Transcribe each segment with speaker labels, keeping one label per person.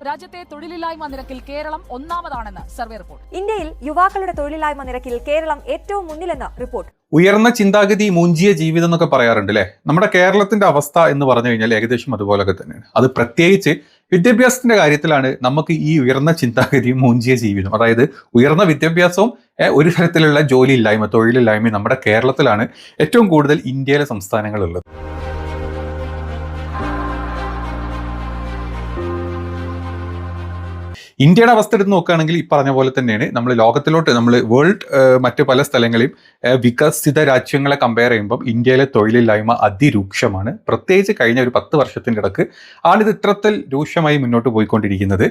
Speaker 1: രാജ്യത്തെ തൊഴിലില്ലായ്മ നിരക്കിൽ കേരളം ഒന്നാമതാണെന്ന് സർവേ റിപ്പോർട്ട്.
Speaker 2: ഇന്ത്യയിൽ യുവാക്കളുടെ തൊഴിലില്ലായ്മ നിരക്കിൽ കേരളം ഏറ്റവും മുന്നിലെന്ന് റിപ്പോർട്ട്.
Speaker 3: ഉയർന്ന ചിന്താഗതി മൂഞ്ചിയ ജീവിതം എന്നൊക്കെ പറയാറുണ്ട് അല്ലെ. നമ്മുടെ കേരളത്തിന്റെ അവസ്ഥ എന്ന് പറഞ്ഞു കഴിഞ്ഞാൽ ഏകദേശം അതുപോലൊക്കെ തന്നെയാണ്. അത് പ്രത്യേകിച്ച് വിദ്യാഭ്യാസത്തിന്റെ കാര്യത്തിലാണ് നമുക്ക് ഈ ഉയർന്ന ചിന്താഗതിയും മൂഞ്ചിയ ജീവിതം, അതായത് ഉയർന്ന വിദ്യാഭ്യാസവും ഒരു തരത്തിലുള്ള ജോലിയില്ലായ്മ തൊഴിലില്ലായ്മയും നമ്മുടെ കേരളത്തിലാണ് ഏറ്റവും കൂടുതൽ ഇന്ത്യയിലെ സംസ്ഥാനങ്ങളുള്ളത്. ഇന്ത്യയുടെ അവസ്ഥ എടുത്ത് നോക്കുകയാണെങ്കിൽ ഈ പറഞ്ഞ പോലെ തന്നെയാണ്. നമ്മൾ ലോകത്തിലോട്ട് വേൾഡ് മറ്റ് പല സ്ഥലങ്ങളെയും വികസിത രാജ്യങ്ങളെ കമ്പയർ ചെയ്യുമ്പം ഇന്ത്യയിലെ തൊഴിലില്ലായ്മ അതിരൂക്ഷമാണ്. പ്രത്യേകിച്ച് കഴിഞ്ഞ ഒരു 10 വർഷത്തിൻ്റെ ഇടക്ക് ആണിത് ഇത്രത്തിൽ രൂക്ഷമായി മുന്നോട്ട് പോയിക്കൊണ്ടിരിക്കുന്നത്.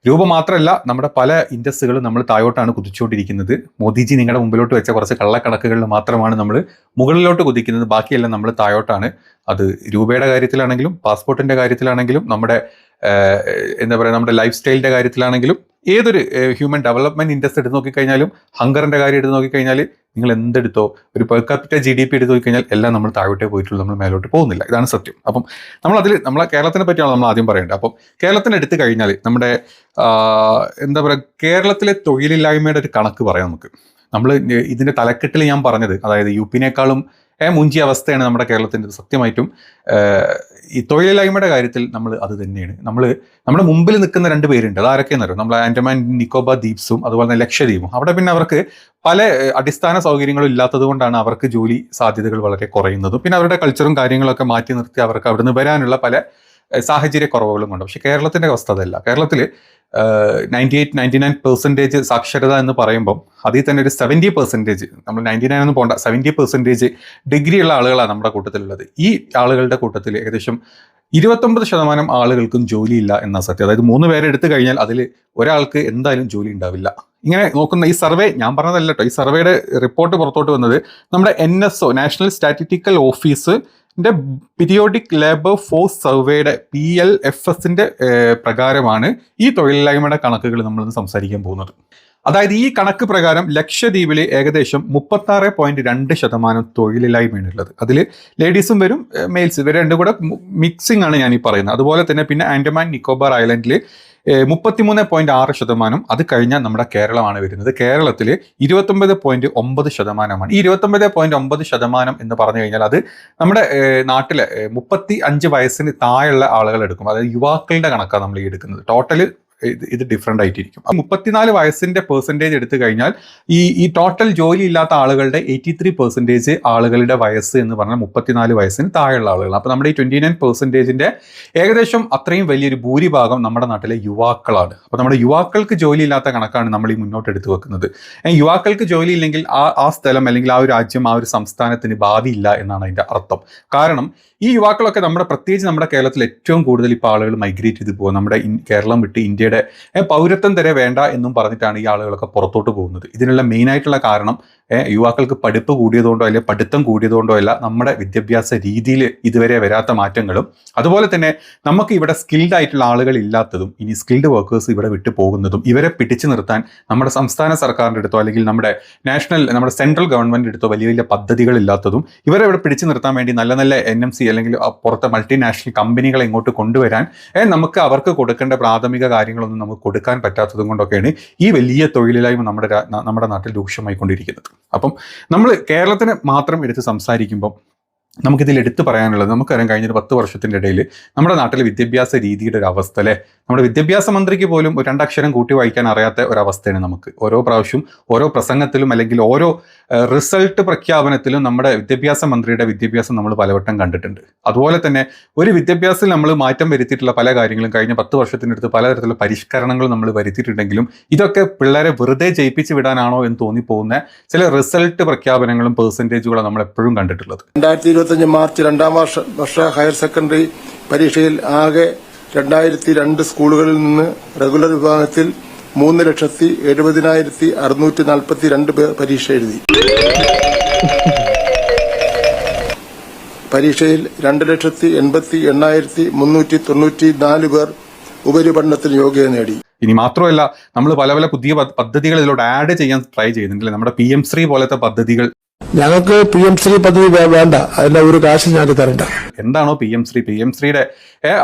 Speaker 3: രൂപ മാത്രമല്ല, നമ്മുടെ പല ഇൻഡസ്ട്രികളും നമ്മൾ താഴോട്ടാണ് കുതിച്ചുകൊണ്ടിരിക്കുന്നത്. മോദിജി നിങ്ങളുടെ മുമ്പിലോട്ട് വെച്ച കുറച്ച് കള്ളക്കണക്കുകളിൽ മാത്രമാണ് നമ്മൾ മുകളിലോട്ട് കുതിക്കുന്നത്, ബാക്കിയെല്ലാം നമ്മൾ താഴോട്ടാണ്. അത് രൂപയുടെ കാര്യത്തിലാണെങ്കിലും പാസ്പോർട്ടിന്റെ കാര്യത്തിലാണെങ്കിലും നമ്മുടെ എന്താ പറയുക നമ്മുടെ ലൈഫ് സ്റ്റൈലിന്റെ കാര്യത്തിലാണെങ്കിലും ഏതൊരു ഹ്യൂമൻ ഡെവലപ്മെന്റ് ഇൻഡസ്ട്രി എടുത്ത് നോക്കിക്കഴിഞ്ഞാലും ഹങ്കറിന്റെ കാര്യം എടുത്ത് നോക്കിക്കഴിഞ്ഞാൽ നിങ്ങൾ എന്തെടുത്തോ ഒരു പെർ ക്യാപിറ്റ GDP എടുത്ത് നോക്കിക്കഴിഞ്ഞാൽ എല്ലാം നമ്മൾ താഴോട്ടേ പോയിട്ടുള്ളൂ, നമ്മൾ മേലോട്ട് പോകുന്നില്ല. ഇതാണ് സത്യം. അപ്പം നമ്മളെ കേരളത്തിനെ പറ്റിയാണ് നമ്മൾ ആദ്യം പറയേണ്ടത്. അപ്പം കേരളത്തിന് എടുത്തു കഴിഞ്ഞാൽ നമ്മുടെ എന്താ പറയുക കേരളത്തിലെ തൊഴിലില്ലായ്മയുടെ ഒരു കണക്ക് പറയാം നമുക്ക്. നമ്മൾ ഇതിന്റെ തലക്കെട്ടിൽ ഞാൻ പറഞ്ഞത്, അതായത് യുപിനേക്കാളും മുഞ്ചിയ അവസ്ഥയാണ് നമ്മുടെ കേരളത്തിൻ്റെ. സത്യമായിട്ടും ഈ തൊഴിലില്ലായ്മയുടെ കാര്യത്തിൽ നമ്മൾ അത് തന്നെയാണ്. നമ്മുടെ മുമ്പിൽ നിൽക്കുന്ന 2 പേരുണ്ട്. അത് ആരൊക്കെയെന്ന് അറിയാം? നമ്മൾ ആൻഡമാൻ നിക്കോബാർ ദ്വീപ്സും അതുപോലെ തന്നെ ലക്ഷദ്വീപും. അവിടെ പിന്നെ അവർക്ക് പല അടിസ്ഥാന സൗകര്യങ്ങളും ഇല്ലാത്തത് കൊണ്ടാണ് അവർക്ക് ജോലി സാധ്യതകൾ വളരെ കുറയുന്നതും പിന്നെ അവരുടെ കൾച്ചറും കാര്യങ്ങളൊക്കെ മാറ്റി നിർത്തി അവർക്ക് അവിടെ നിന്ന് വരാനുള്ള പല സാഹചര്യ കുറവുകളും കൊണ്ട്. പക്ഷെ കേരളത്തിന്റെ അവസ്ഥ അതല്ല. കേരളത്തിൽ 98-99% സാക്ഷരത എന്ന് പറയുമ്പം അതിൽ തന്നെ ഒരു 70%, നമ്മൾ 99 ഒന്നും പോകണ്ട, 70% ഡിഗ്രി ഉള്ള ആളുകളാണ് നമ്മുടെ കൂട്ടത്തിലുള്ളത്. ഈ ആളുകളുടെ കൂട്ടത്തിൽ ഏകദേശം 29% ആളുകൾക്കും ജോലിയില്ല എന്ന സത്യം. അതായത് 3 പേരെ എടുത്തു കഴിഞ്ഞാൽ അതിൽ ഒരാൾക്ക് എന്തായാലും ജോലി ഉണ്ടാവില്ല. ഇങ്ങനെ നോക്കുന്ന ഈ സർവേ ഞാൻ പറഞ്ഞതല്ല കേട്ടോ, ഈ സർവേയുടെ റിപ്പോർട്ട് പുറത്തോട്ട് വന്നത് നമ്മുടെ NSO national statistical office periodic labour force സർവേയുടെ PLFS പ്രകാരമാണ് ഈ തൊഴിലില്ലായ്മയുടെ കണക്കുകൾ നമ്മളിന്ന് സംസാരിക്കാൻ പോകുന്നത്. അതായത് ഈ കണക്ക് പ്രകാരം ലക്ഷദ്വീപിൽ ഏകദേശം 36.2% തൊഴിലില്ലായ്മയാണുള്ളത്. അതിൽ ലേഡീസും വരും മെയിൽസ് ഇവർ രണ്ടും കൂടെ മിക്സിംഗ് ആണ് ഞാൻ ഈ പറയുന്നത്. അതുപോലെ തന്നെ പിന്നെ ആൻഡമാൻ നിക്കോബാർ ഐലൻഡിൽ 33.6%. അത് കഴിഞ്ഞാൽ നമ്മുടെ കേരളമാണ് വരുന്നത്. കേരളത്തിൽ 29.9%. ഈ 29.9% എന്ന് പറഞ്ഞു കഴിഞ്ഞാൽ അത് നമ്മുടെ നാട്ടിലെ 35 വയസ്സിന് താഴെയുള്ള ആളുകൾ എടുക്കും. അതായത് യുവാക്കളുടെ കണക്കാണ് നമ്മൾ ഈ എടുക്കുന്നത്. ടോട്ടൽ ഇത് ഡിഫറെൻ്റ് ആയിട്ടിരിക്കും. 34 വയസ്സിന്റെ പെർസെൻറ്റേജ് എടുത്തു കഴിഞ്ഞാൽ ഈ ടോട്ടൽ ജോലി ഇല്ലാത്ത ആളുകളുടെ 83% ആളുകളുടെ വയസ്സ് എന്ന് പറഞ്ഞാൽ 34 വയസ്സിന് താഴെയുള്ള ആളുകൾ. അപ്പോൾ നമ്മുടെ ഈ 29% ഏകദേശം അത്രയും വലിയൊരു ഭൂരിഭാഗം നമ്മുടെ നാട്ടിലെ യുവാക്കളാണ്. അപ്പോൾ നമ്മുടെ യുവാക്കൾക്ക് ജോലി ഇല്ലാത്ത കണക്കാണ് നമ്മൾ ഈ മുന്നോട്ട് എടുത്തു വെക്കുന്നത്. യുവാക്കൾക്ക് ജോലി ഇല്ലെങ്കിൽ ആ സ്ഥലം അല്ലെങ്കിൽ ആ ഒരു രാജ്യം ആ ഒരു സംസ്ഥാനത്തിന് ഭാവിയില്ല എന്നാണ് അതിൻ്റെ അർത്ഥം. കാരണം ഈ യുവാക്കളൊക്കെ പ്രത്യേകിച്ച് നമ്മുടെ കേരളത്തിൽ ഏറ്റവും കൂടുതൽ ഇപ്പോൾ ആളുകൾ മൈഗ്രേറ്റ് ചെയ്ത് പോകും. നമ്മുടെ കേരളം വിട്ട് ഇന്ത്യയുടെ പൗരത്വം തരെ വേണ്ട എന്നും പറഞ്ഞിട്ടാണ് ഈ ആളുകളൊക്കെ പുറത്തോട്ട് പോകുന്നത്. ഇതിനുള്ള മെയിനായിട്ടുള്ള കാരണം യുവാക്കൾക്ക് പഠിപ്പ് കൂടിയതുകൊണ്ടോ അല്ലെങ്കിൽ പഠിത്തം കൂടിയതുകൊണ്ടോ അല്ല, നമ്മുടെ വിദ്യാഭ്യാസ രീതിയിൽ ഇതുവരെ വരാത്ത മാറ്റങ്ങളും അതുപോലെ തന്നെ നമുക്ക് ഇവിടെ സ്കിൽഡ് ആയിട്ടുള്ള ആളുകൾ ഇല്ലാത്തതും ഇനി സ്കിൽഡ് വർക്കേഴ്സ് ഇവിടെ വിട്ടു പോകുന്നതും ഇവരെ പിടിച്ചു നിർത്താൻ നമ്മുടെ സംസ്ഥാന സർക്കാരിൻ്റെ അടുത്തോ അല്ലെങ്കിൽ നമ്മുടെ സെൻട്രൽ ഗവൺമെൻറ് അടുത്തോ വലിയ വലിയ പദ്ധതികൾ ഇല്ലാത്തതും ഇവരെ ഇവിടെ പിടിച്ചു നിർത്താൻ വേണ്ടി നല്ല നല്ല NMC അല്ലെങ്കിൽ പുറത്തെ മൾട്ടിനാഷണൽ കമ്പനികളെ ഇങ്ങോട്ട് കൊണ്ടുവരാൻ നമുക്ക് അവർക്ക് കൊടുക്കേണ്ട പ്രാഥമിക കാര്യങ്ങളൊന്നും നമുക്ക് കൊടുക്കാൻ പറ്റാത്തതും കൊണ്ടൊക്കെയാണ് ഈ വലിയ തൊഴിലില്ലായ്മ നമ്മുടെ നാട്ടിൽ രൂക്ഷമായിക്കൊണ്ടിരിക്കുന്നത്. അപ്പം നമ്മൾ കേരളത്തിനെ മാത്രം എടുത്ത് സംസാരിക്കുമ്പോൾ നമുക്കിതിൽ എടുത്തു പറയാനുള്ളത്, നമുക്കറിയാം കഴിഞ്ഞൊരു 10 വർഷത്തിൻ്റെ ഇടയിൽ നമ്മുടെ നാട്ടിലെ വിദ്യാഭ്യാസ രീതിയുടെ ഒരു അവസ്ഥ അല്ലേ. നമ്മുടെ വിദ്യാഭ്യാസ മന്ത്രിക്ക് പോലും 2 അക്ഷരം കൂട്ടി വായിക്കാൻ അറിയാത്ത ഒരവസ്ഥയാണ് നമുക്ക്. ഓരോ പ്രാവശ്യം ഓരോ പ്രസംഗത്തിലും അല്ലെങ്കിൽ ഓരോ റിസൾട്ട് പ്രഖ്യാപനത്തിലും നമ്മുടെ വിദ്യാഭ്യാസ മന്ത്രിയുടെ വിദ്യാഭ്യാസം നമ്മൾ പലവട്ടം കണ്ടിട്ടുണ്ട്. അതുപോലെ തന്നെ ഒരു വിദ്യാഭ്യാസത്തിൽ നമ്മൾ മാറ്റം വരുത്തിയിട്ടുള്ള പല കാര്യങ്ങളും കഴിഞ്ഞ 10 വർഷത്തിനടുത്ത് പലതരത്തിലുള്ള പരിഷ്കരണങ്ങൾ നമ്മൾ വരുത്തിയിട്ടുണ്ടെങ്കിലും ഇതൊക്കെ പിള്ളേരെ വെറുതെ ജയിപ്പിച്ച് വിടാനാണോ എന്ന് തോന്നിപ്പോകുന്ന ചില റിസൾട്ട് പ്രഖ്യാപനങ്ങളും പെർസെൻറ്റേജുകളും നമ്മൾ എപ്പോഴും കണ്ടിട്ടുള്ളത്.
Speaker 4: 2025 മാർച്ച് 2ാം വർഷ ഹയർ സെക്കൻഡറി പരീക്ഷയിൽ ആകെ 2002 സ്കൂളുകളിൽ നിന്ന് റെഗുലർ വിഭാഗത്തിൽ 3,70,642 പേർ പരീക്ഷ എഴുതി. പരീക്ഷയിൽ 2,80,8,394 പേർ ഉപരിപഠനത്തിന് യോഗ്യത നേടി.
Speaker 3: ഇനി മാത്രമല്ല നമ്മൾ പല പുതിയ പദ്ധതികൾ ഇതിലോട്ട് ആഡ് ചെയ്യാൻ ട്രൈ ചെയ്യുന്നുണ്ടല്ലേ. നമ്മുടെ PM ശ്രീ പോലത്തെ പദ്ധതികൾ
Speaker 5: ഞങ്ങൾക്ക് PM-ശ്രീ പദ്ധതി വേണ്ട, അതിന്റെ ഒരു കാശ് ഞങ്ങൾക്ക് തരണ്ട.
Speaker 3: എന്താണോ PM-ശ്രീയുടെ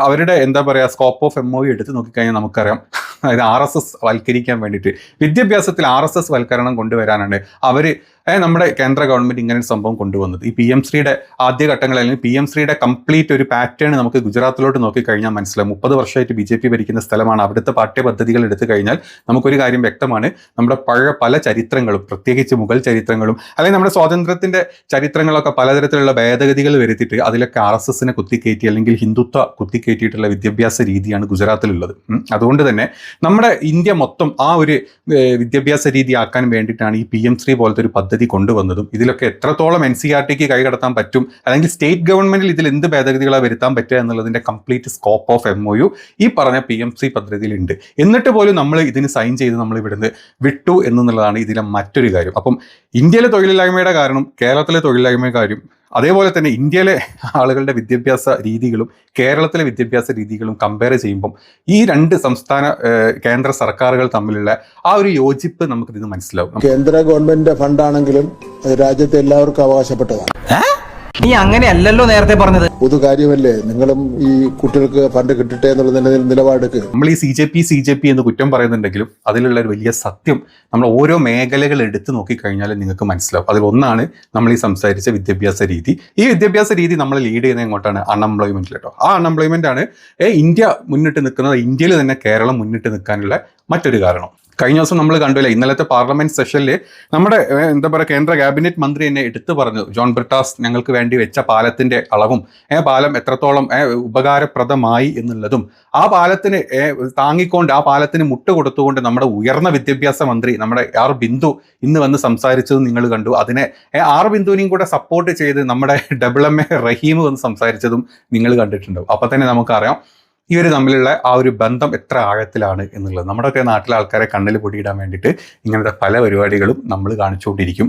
Speaker 3: അവരുടെ എന്താ പറയുക സ്കോപ്പ് ഓഫ് MOU എടുത്ത് നോക്കിക്കഴിഞ്ഞാൽ നമുക്കറിയാം, അതായത് RSS വൽക്കരിക്കാൻ വേണ്ടിയിട്ട് വിദ്യാഭ്യാസത്തിൽ RSS വൽക്കരണം കൊണ്ടുവരാനാണ് അവർ നമ്മുടെ കേന്ദ്ര ഗവൺമെന്റ് ഇങ്ങനെ ഒരു സംഭവം കൊണ്ടുവന്നത്. ഈ PM-ശ്രീയുടെ ആദ്യഘട്ടങ്ങൾ അല്ലെങ്കിൽ PM-ശ്രീയുടെ കംപ്ലീറ്റ് ഒരു പാറ്റേൺ നമുക്ക് ഗുജറാത്തിലോട്ട് നോക്കിക്കഴിഞ്ഞാൽ മനസ്സിലാവും. 30 വർഷമായിട്ട് BJP ഭരിക്കുന്ന സ്ഥലമാണ്. അവിടുത്തെ പാഠ്യപദ്ധതികൾ എടുത്തു കഴിഞ്ഞാൽ നമുക്കൊരു കാര്യം വ്യക്തമാണ്. നമ്മുടെ പഴയ പല ചരിത്രങ്ങളും, പ്രത്യേകിച്ച് മുഗൾ ചരിത്രങ്ങളും അല്ലെങ്കിൽ നമ്മുടെ സ്വാതന്ത്ര്യത്തിന്റെ ചരിത്രങ്ങളൊക്കെ പലതരത്തിലുള്ള ഭേദഗതികൾ വരുത്തിയിട്ട് അതിലൊക്കെ RSSനെ കുത്തിക്കയറ്റി അല്ലെങ്കിൽ ഹിന്ദുത്വ കുത്തിക്കയറ്റിയിട്ടുള്ള വിദ്യാഭ്യാസ രീതിയാണ് ഗുജറാത്തിലുള്ളത്. അതുകൊണ്ട് തന്നെ നമ്മുടെ ഇന്ത്യ മൊത്തം ആ ഒരു വിദ്യാഭ്യാസ രീതി ആക്കാൻ വേണ്ടിയിട്ടാണ് ഈ PM-ശ്രീ പോലത്തെ ഒരു പദ്ധതി കൊണ്ടുവന്നതും. ഇതിലൊക്കെ എത്രത്തോളം NCERTക്ക് കൈകടത്താൻ പറ്റും അല്ലെങ്കിൽ സ്റ്റേറ്റ് ഗവൺമെന്റിൽ ഇതിൽ എന്ത് ഭേദഗതികളാണ് വരുത്താൻ പറ്റുക എന്നുള്ളതിന്റെ കംപ്ലീറ്റ് സ്കോപ്പ് ഓഫ് MOU ഈ പറഞ്ഞ PM-ശ്രീ പദ്ധതിയിലുണ്ട്. എന്നിട്ട് പോലും നമ്മൾ ഇതിന് സൈൻ ചെയ്ത് നമ്മൾ ഇവിടുന്ന് വിട്ടു എന്നുള്ളതാണ് ഇതിലെ മറ്റൊരു കാര്യം. അപ്പം ഇന്ത്യയിലെ തൊഴിലില്ലായ്മയുടെ കാരണം, കേരളത്തിലെ തൊഴിലില്ലായ്മയുടെ കാര്യം, അതേപോലെ തന്നെ ഇന്ത്യയിലെ ആളുകളുടെ വിദ്യാഭ്യാസ രീതികളും കേരളത്തിലെ വിദ്യാഭ്യാസ രീതികളും കമ്പയർ ചെയ്യുമ്പം ഈ രണ്ട് സംസ്ഥാന കേന്ദ്ര സർക്കാരുകൾ തമ്മിലുള്ള ആ ഒരു യോജിപ്പ് നമുക്കിത് മനസ്സിലാവും.
Speaker 5: കേന്ദ്ര ഗവൺമെന്റിന്റെ ഫണ്ടാണെങ്കിലും രാജ്യത്തെ എല്ലാവർക്കും അവകാശപ്പെട്ടതാണ്.
Speaker 6: നീ അങ്ങനെയല്ലല്ലോ നേരത്തെ പറഞ്ഞത്.
Speaker 5: പൊതു കാര്യമല്ലേ, നിങ്ങളും ഈ കുട്ടികൾക്ക് ഫണ്ട് കിട്ടട്ടെ എന്നുള്ള നിലപാടെടുക്കുക.
Speaker 3: നമ്മൾ ഈ CJP എന്ന് കുറ്റം പറയുന്നുണ്ടെങ്കിലും അതിലുള്ള ഒരു വലിയ സത്യം നമ്മൾ ഓരോ മേഖലകൾ എടുത്തു നോക്കിക്കഴിഞ്ഞാൽ നിങ്ങൾക്ക് മനസ്സിലാവും. അതിലൊന്നാണ് നമ്മൾ ഈ സംസാരിച്ച വിദ്യാഭ്യാസ രീതി. ഈ വിദ്യാഭ്യാസ രീതി നമ്മൾ ലീഡ് ചെയ്യുന്നത് എങ്ങോട്ടാണ്? അൺഎംപ്ലോയ്മെന്റിൽ കേട്ടോ. ആ അൺഎംപ്ലോയ്മെന്റ് ആണ് ഇന്ത്യ മുന്നിട്ട് നിൽക്കുന്നത്. ഇന്ത്യയിൽ തന്നെ കേരളം മുന്നിട്ട് നിൽക്കാനുള്ള മറ്റൊരു കാരണം. കഴിഞ്ഞ ദിവസം നമ്മൾ കണ്ടില്ല, ഇന്നലത്തെ പാർലമെന്റ് സെഷനിൽ നമ്മുടെ എന്താ പറയുക കേന്ദ്ര ക്യാബിനറ്റ് മന്ത്രി എന്നെ എടുത്തു പറഞ്ഞു, ജോൺ ബ്രിട്ടാസ് ഞങ്ങൾക്ക് വേണ്ടി വെച്ച പാലത്തിന്റെ അളവും പാലം എത്രത്തോളം ഉപകാരപ്രദമായി എന്നുള്ളതും ആ പാലത്തിന് താങ്ങിക്കൊണ്ട് ആ പാലത്തിന് മുട്ട് കൊടുത്തുകൊണ്ട് നമ്മുടെ ഉയർന്ന വിദ്യാഭ്യാസ മന്ത്രി നമ്മുടെ ബിന്ദു ഇന്ന് വന്ന് സംസാരിച്ചതും നിങ്ങൾ കണ്ടു. അതിനെ ബിന്ദുവിനെയും കൂടെ സപ്പോർട്ട് ചെയ്ത് നമ്മുടെ MA റഹീം വന്ന് സംസാരിച്ചതും നിങ്ങൾ കണ്ടിട്ടുണ്ടാവും. അപ്പൊ തന്നെ നമുക്കറിയാം ഇവർ തമ്മിലുള്ള ആ ഒരു ബന്ധം എത്ര ആഴത്തിലാണ് എന്നുള്ളത്. നമ്മുടെയൊക്കെ നാട്ടിലെ ആൾക്കാരെ കണ്ണിൽ പൊടിയിടാൻ വേണ്ടിയിട്ട് ഇങ്ങനത്തെ പല പരിപാടികളും നമ്മൾ കാണിച്ചുകൊണ്ടിരിക്കും.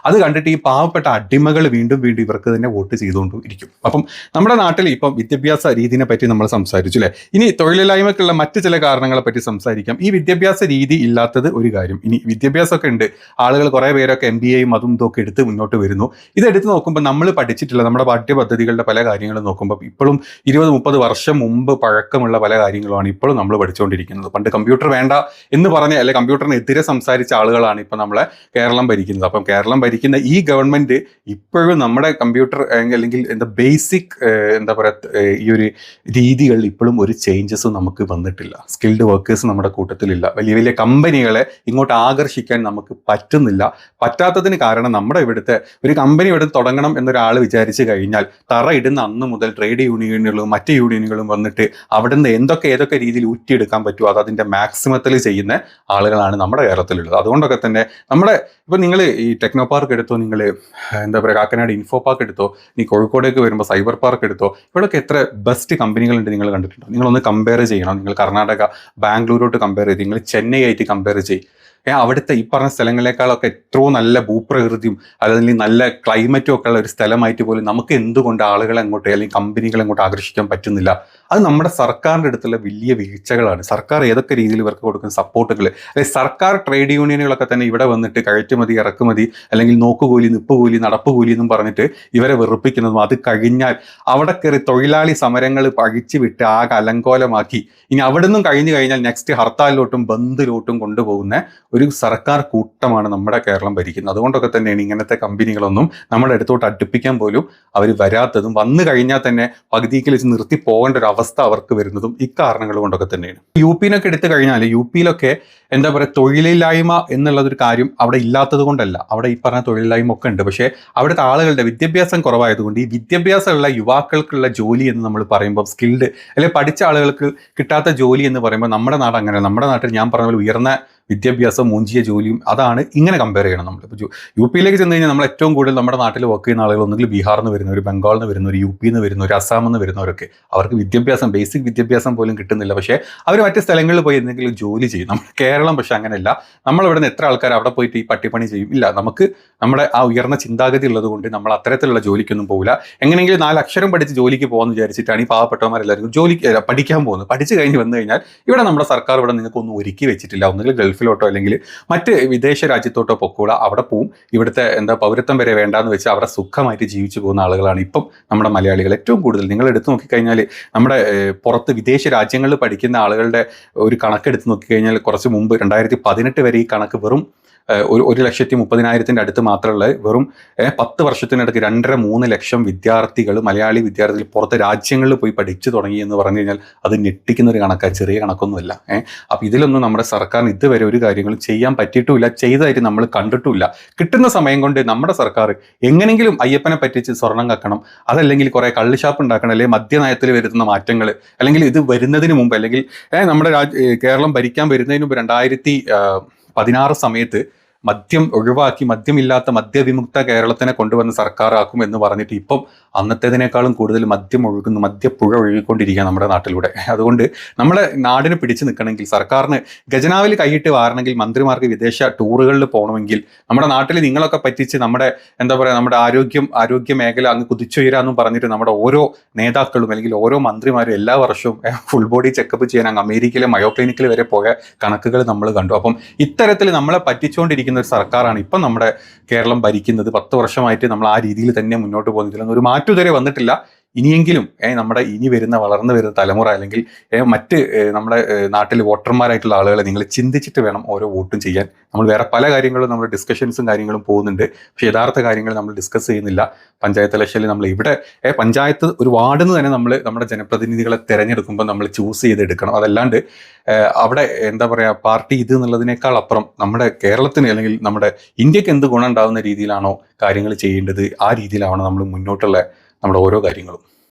Speaker 3: അത് കണ്ടിട്ട് ഈ പാവപ്പെട്ട അടിമകൾ വീണ്ടും വീണ്ടും ഇവർക്ക് തന്നെ വോട്ട് ചെയ്തുകൊണ്ടും ഇരിക്കും. അപ്പം നമ്മുടെ നാട്ടിൽ ഇപ്പം വിദ്യാഭ്യാസ രീതിനെ പറ്റി നമ്മൾ സംസാരിച്ചു അല്ലേ. ഇനി തൊഴിലില്ലായ്മക്കുള്ള മറ്റു ചില കാരണങ്ങളെ പറ്റി സംസാരിക്കാം. ഈ വിദ്യാഭ്യാസ രീതി ഇല്ലാത്തത് ഒരു കാര്യം. ഇനി വിദ്യാഭ്യാസമൊക്കെ ഉണ്ട്, ആളുകൾ കുറേ പേരൊക്കെ MBAയും അതും ഇതൊക്കെ എടുത്ത് മുന്നോട്ട് വരുന്നു. ഇതെടുത്ത് നോക്കുമ്പോൾ നമ്മൾ പഠിച്ചിട്ടില്ല നമ്മുടെ പാഠ്യപദ്ധതികളുടെ പല കാര്യങ്ങളും നോക്കുമ്പോൾ ഇപ്പോഴും 20-30 വർഷം മുമ്പ് പഴക്കമുള്ള പല കാര്യങ്ങളുമാണ് ഇപ്പോഴും നമ്മൾ പഠിച്ചുകൊണ്ടിരിക്കുന്നത്. പണ്ട് കമ്പ്യൂട്ടർ വേണ്ട എന്ന് പറഞ്ഞ അല്ലെ കമ്പ്യൂട്ടറിനെതിരെ സംസാരിച്ച ആളുകളാണ് ഇപ്പം നമ്മളെ കേരളം ഭരിക്കുന്നത്. അപ്പം കേരളം ഭരിക്കുന്ന ഈ ഗവൺമെന്റ് ഇപ്പോഴും നമ്മുടെ കമ്പ്യൂട്ടർ അല്ലെങ്കിൽ എന്താ ബേസിക് എന്താ പറയുക ഈ ഒരു രീതികളിൽ ഇപ്പോഴും ഒരു ചേഞ്ചസും നമുക്ക് വന്നിട്ടില്ല. സ്കിൽഡ് വർക്കേഴ്സ് നമ്മുടെ കൂട്ടത്തിലില്ല. വലിയ വലിയ കമ്പനികളെ ഇങ്ങോട്ട് ആകർഷിക്കാൻ നമുക്ക് പറ്റുന്നില്ല. പറ്റാത്തതിന് കാരണം നമ്മുടെ ഇവിടുത്തെ ഒരു കമ്പനി ഇവിടെ തുടങ്ങണം എന്നൊരാൾ വിചാരിച്ചു കഴിഞ്ഞാൽ തറ ഇടുന്ന അന്ന് മുതൽ ട്രേഡ് യൂണിയനുകളും മറ്റ് യൂണിയനുകളും വന്നിട്ട് അവിടുന്ന് ഏതൊക്കെ രീതിയിൽ ഊറ്റിയെടുക്കാൻ പറ്റുമോ അത് അതിൻ്റെ മാക്സിമത്തിൽ ചെയ്യുന്ന ആളുകളാണ് നമ്മുടെ കേരളത്തിലുള്ളത്. അതുകൊണ്ടൊക്കെ തന്നെ നമ്മുടെ ഇപ്പം നിങ്ങൾ ഈ ടെക്നോ പാർക്ക് എടുത്തോ, നിങ്ങൾ എന്താ പറയുക കാക്കനാട് ഇൻഫോ പാർക്ക് എടുത്തോ, നീ കോഴിക്കോടേക്ക് വരുമ്പോൾ സൈബർ പാർക്ക് എടുത്തോ, ഇവിടെയൊക്കെ എത്ര ബെസ്റ്റ് കമ്പനികളുണ്ട് നിങ്ങൾ കണ്ടിട്ടുണ്ടോ? നിങ്ങളൊന്ന് കമ്പയർ ചെയ്യണം. നിങ്ങൾ കർണാടക ബാംഗ്ലൂരോട്ട് കമ്പയർ ചെയ്ത് നിങ്ങൾ ചെന്നൈ ആയിട്ട് കമ്പയർ ചെയ്യും. അവിടുത്തെ ഈ പറഞ്ഞ സ്ഥലങ്ങളെക്കാളൊക്കെ എത്രയോ നല്ല ഭൂപ്രകൃതിയും അല്ലെങ്കിൽ നല്ല ക്ലൈമറ്റും ഒക്കെ ഉള്ള ഒരു സ്ഥലമായിട്ട് പോലും നമുക്ക് എന്തുകൊണ്ട് ആളുകളെ അങ്ങോട്ട് അല്ലെങ്കിൽ കമ്പനികളെ അങ്ങോട്ട് ആകർഷിക്കാൻ പറ്റുന്നില്ല? അത് നമ്മുടെ സർക്കാരിൻ്റെ അടുത്തുള്ള വലിയ വീഴ്ചകളാണ്. സർക്കാർ ഏതൊക്കെ രീതിയിൽ ഇവർക്ക് കൊടുക്കുന്ന സപ്പോർട്ടുകൾ, അല്ലെങ്കിൽ സർക്കാർ ട്രേഡ് യൂണിയനുകളൊക്കെ തന്നെ ഇവിടെ വന്നിട്ട് കയറ്റുമതി ഇറക്കുമതി അല്ലെങ്കിൽ നോക്കുകൂലി നിപ്പുകൂലി നടപ്പുകൂലി എന്നും പറഞ്ഞിട്ട് ഇവരെ വെറുപ്പിക്കുന്നതും അത് കഴിഞ്ഞാൽ അവിടെ കയറി തൊഴിലാളി സമരങ്ങൾ പഴിച്ചു വിട്ട് ആകെ അലങ്കോലമാക്കി ഇനി അവിടെ നിന്നും കഴിഞ്ഞു കഴിഞ്ഞാൽ നെക്സ്റ്റ് ഹർത്താലിലോട്ടും ബന്ദിലോട്ടും കൊണ്ടുപോകുന്ന ഒരു സർക്കാർ കൂട്ടമാണ് നമ്മുടെ കേരളം ഭരിക്കുന്നത്. അതുകൊണ്ടൊക്കെ തന്നെയാണ് ഇങ്ങനത്തെ കമ്പനികളൊന്നും നമ്മുടെ അടുത്തോട്ട് അടുപ്പിക്കാൻ പോലും അവർ വരാത്തതും വന്നു കഴിഞ്ഞാൽ തന്നെ പകുതിക്ക് വെച്ച് നിർത്തി പോകേണ്ട ഒരു അവസ്ഥ അവർക്ക് വരുന്നതും ഇക്കാരണങ്ങൾ കൊണ്ടൊക്കെ തന്നെയാണ്. UP-നൊക്കെ എടുത്തു കഴിഞ്ഞാൽ UP-യിലൊക്കെ എന്താ പറയുക തൊഴിലില്ലായ്മ എന്നുള്ളതൊരു കാര്യം അവിടെ ഇല്ലാത്തത് കൊണ്ടല്ല, അവിടെ ഈ പറഞ്ഞ തൊഴിലില്ലായ്മ ഒക്കെ ഉണ്ട്. പക്ഷേ അവിടുത്തെ ആളുകളുടെ വിദ്യാഭ്യാസം കുറവായതുകൊണ്ട് ഈ വിദ്യാഭ്യാസമുള്ള യുവാക്കൾക്കുള്ള ജോലി എന്ന് നമ്മൾ പറയുമ്പോൾ സ്കിൽഡ് അല്ലെങ്കിൽ പഠിച്ച ആളുകൾക്ക് കിട്ടാത്ത ജോലി എന്ന് പറയുമ്പോൾ നമ്മുടെ നാട് അങ്ങനെ, നമ്മുടെ നാട്ടിൽ ഞാൻ പറഞ്ഞ പോലെ ഉയർന്ന വിദ്യാഭ്യാസം മൂഞ്ചിയ ജോലിയും അതാണ് ഇങ്ങനെ കമ്പയർ ചെയ്യണം. നമ്മളിപ്പോൾ UP-യിലേക്ക് ചെന്ന് കഴിഞ്ഞാൽ നമ്മൾ ഏറ്റവും കൂടുതൽ നമ്മുടെ നാട്ടിൽ വർക്ക് ചെയ്യുന്ന ആളുകൾ ഒന്നുകിൽ ബീഹാറിൽ നിന്ന് വരുന്നവർ, ബംഗാളിൽ നിന്ന് വരുന്നവർ, UP-യിൽ നിന്ന് വരുന്നവർ, അസാമിൽ നിന്ന് വരുന്നവരൊക്കെ അവർക്ക് വിദ്യാഭ്യാസം ബേസിക് വിദ്യാഭ്യാസം പോലും കിട്ടുന്നില്ല. പക്ഷേ അവർ മറ്റ് സ്ഥലങ്ങളിൽ പോയി എന്തെങ്കിലും ജോലി ചെയ്യും. നമ്മൾ കേരളം പക്ഷെ അങ്ങനെയല്ല. നമ്മളിവിടെ നിന്ന് എത്ര ആൾക്കാർ അവിടെ പോയിട്ട് ഈ പട്ടിപ്പണി ചെയ്യും? ഇല്ല, നമുക്ക് നമ്മുടെ ആ ഉയർന്ന ചിന്താഗതി ഉള്ളത് കൊണ്ട് നമ്മൾ അത്തരത്തിലുള്ള ജോലിക്കൊന്നും പോകില്ല. എങ്ങനെയെങ്കിലും 4 അക്ഷരം പഠിച്ച് ജോലിക്ക് പോകാമെന്ന് വിചാരിച്ചിട്ടാണ് ഈ പാവപ്പെട്ടവന്മാരെല്ലാവരും പഠിക്കാൻ പോകുന്നത്. പഠിച്ചു കഴിഞ്ഞ് വന്നു കഴിഞ്ഞാൽ ഇവിടെ നമ്മുടെ സർക്കാർ ഇവിടെ നിങ്ങൾക്കൊന്നും ഒരുക്കി വെച്ചിട്ടില്ല. ഒന്നുകിൽ ഗൾഫിലോട്ടോ അല്ലെങ്കിൽ മറ്റ് വിദേശ രാജ്യത്തോട്ടോ പൊക്കോളാം, അവിടെ പോവും, ഇവിടുത്തെ പൗരത്വം വരെ വേണ്ടാന്ന് വെച്ച് അവരുടെ സുഖമായിട്ട് ജീവിച്ചു പോകുന്ന ആളുകളാണ് ഇപ്പം നമ്മുടെ മലയാളികൾ ഏറ്റവും കൂടുതൽ. നിങ്ങൾ എടുത്തു നോക്കിക്കഴിഞ്ഞാൽ നമ്മുടെ പുറത്ത് വിദേശ രാജ്യങ്ങളിൽ പഠിക്കുന്ന ആളുകളുടെ ഒരു കണക്കെടുത്ത് നോക്കിക്കഴിഞ്ഞാൽ കുറച്ച് മുമ്പ് 2018 വരെ ഈ കണക്ക് വെറും 1,30,000 അടുത്ത് മാത്രമുള്ള വെറും 10 വർഷത്തിനിടയ്ക്ക് 2.5-3 ലക്ഷം വിദ്യാർത്ഥികൾ, മലയാളി വിദ്യാർത്ഥികൾ പുറത്തെ രാജ്യങ്ങളിൽ പോയി പഠിച്ചു തുടങ്ങി എന്ന് പറഞ്ഞു കഴിഞ്ഞാൽ അത് ഞെട്ടിക്കുന്ന ഒരു കണക്കാണ്, ചെറിയ കണക്കൊന്നുമില്ല. അപ്പോൾ ഇതിലൊന്നും നമ്മുടെ സർക്കാരിന് ഇതുവരെ ഒരു കാര്യങ്ങളും ചെയ്യാൻ പറ്റിയിട്ടുമില്ല, ചെയ്തതായിട്ട് നമ്മൾ കണ്ടിട്ടുമില്ല. കിട്ടുന്ന സമയം കൊണ്ട് നമ്മുടെ സർക്കാർ എങ്ങനെങ്കിലും അയ്യപ്പനെ പറ്റിച്ച് സ്വർണം കക്കണം, അതല്ലെങ്കിൽ കുറേ കള്ളുഷാപ്പ് ഉണ്ടാക്കണം, അല്ലെങ്കിൽ മദ്യനയത്തിൽ വരുത്തുന്ന മാറ്റങ്ങൾ, അല്ലെങ്കിൽ ഇത് വരുന്നതിന് മുമ്പ്, അല്ലെങ്കിൽ നമ്മുടെ കേരളം ഭരിക്കാൻ വരുന്നതിന് മുമ്പ് 2016 സമയത്ത് മദ്യം ഒഴിവാക്കി മദ്യമില്ലാത്ത മദ്യവിമുക്ത കേരളത്തിനെ കൊണ്ടുവന്ന് സർക്കാരാക്കും എന്ന് പറഞ്ഞിട്ട് ഇപ്പം അന്നത്തേതിനേക്കാളും കൂടുതൽ മദ്യം ഒഴുകുന്നു, മദ്യപ്പുഴ ഒഴുകിക്കൊണ്ടിരിക്കുക നമ്മുടെ നാട്ടിലൂടെ. അതുകൊണ്ട് നമ്മളെ നാടിന് പിടിച്ചു നിൽക്കണമെങ്കിൽ, സർക്കാരിന് ഖജനാവിൽ കൈയിട്ട് വാരണമെങ്കിൽ, മന്ത്രിമാർക്ക് വിദേശ ടൂറുകളിൽ പോകണമെങ്കിൽ, നമ്മുടെ നാട്ടിൽ നിങ്ങളൊക്കെ പറ്റിച്ച് നമ്മുടെ നമ്മുടെ ആരോഗ്യ മേഖല അങ്ങ് കുതിച്ചുയരാന്നും പറഞ്ഞിട്ട് നമ്മുടെ ഓരോ നേതാക്കളും അല്ലെങ്കിൽ ഓരോ മന്ത്രിമാരും എല്ലാ വർഷവും ഫുൾ ബോഡി ചെക്കപ്പ് ചെയ്യാൻ അങ്ങ് അമേരിക്കയിലെ മയോ ക്ലിനിക്കിൽ വരെ പോയ കണക്കുകൾ നമ്മൾ കണ്ടു. അപ്പം ഇത്തരത്തിൽ നമ്മളെ പറ്റിച്ചുകൊണ്ടിരിക്കുന്ന ഒരു സർക്കാരാണ് ഇപ്പം നമ്മുടെ കേരളം ഭരിക്കുന്നത്. 10 വർഷമായിട്ട് നമ്മൾ ആ രീതിയിൽ തന്നെ മുന്നോട്ട് പോകുന്നതിലൊന്നും ഒരു മാറ്റം ഇതുവരെ വന്നിട്ടില്ല. ഇനിയെങ്കിലും നമ്മുടെ ഇനി വളർന്നു വരുന്ന തലമുറ അല്ലെങ്കിൽ മറ്റ് നമ്മുടെ നാട്ടിൽ വോട്ടർമാരായിട്ടുള്ള ആളുകളെ നിങ്ങൾ ചിന്തിച്ചിട്ട് വേണം ഓരോ വോട്ടും ചെയ്യാൻ. നമ്മൾ വേറെ പല കാര്യങ്ങളും നമ്മുടെ ഡിസ്കഷൻസും കാര്യങ്ങളും പോകുന്നുണ്ട്, പക്ഷേ യഥാർത്ഥ കാര്യങ്ങൾ നമ്മൾ ഡിസ്കസ് ചെയ്യുന്നില്ല. പഞ്ചായത്ത് ഇലക്ഷനിൽ നമ്മൾ ഇവിടെ പഞ്ചായത്ത് ഒരു വാർഡിൽ നിന്ന് തന്നെ നമ്മൾ നമ്മുടെ ജനപ്രതിനിധികളെ തിരഞ്ഞെടുക്കുമ്പോൾ നമ്മൾ ചൂസ് ചെയ്തെടുക്കണം. അതല്ലാണ്ട് അവിടെ പാർട്ടി ഇത് എന്നുള്ളതിനേക്കാൾ അപ്പുറം നമ്മുടെ കേരളത്തിന് അല്ലെങ്കിൽ നമ്മുടെ ഇന്ത്യക്ക് എന്ത് ഗുണം ഉണ്ടാകുന്ന രീതിയിലാണോ കാര്യങ്ങൾ ചെയ്യേണ്ടത്, ആ രീതിയിലാവണം നമ്മൾ മുന്നോട്ടുള്ള നമ്മുടെ ഓരോ കാര്യങ്ങളും.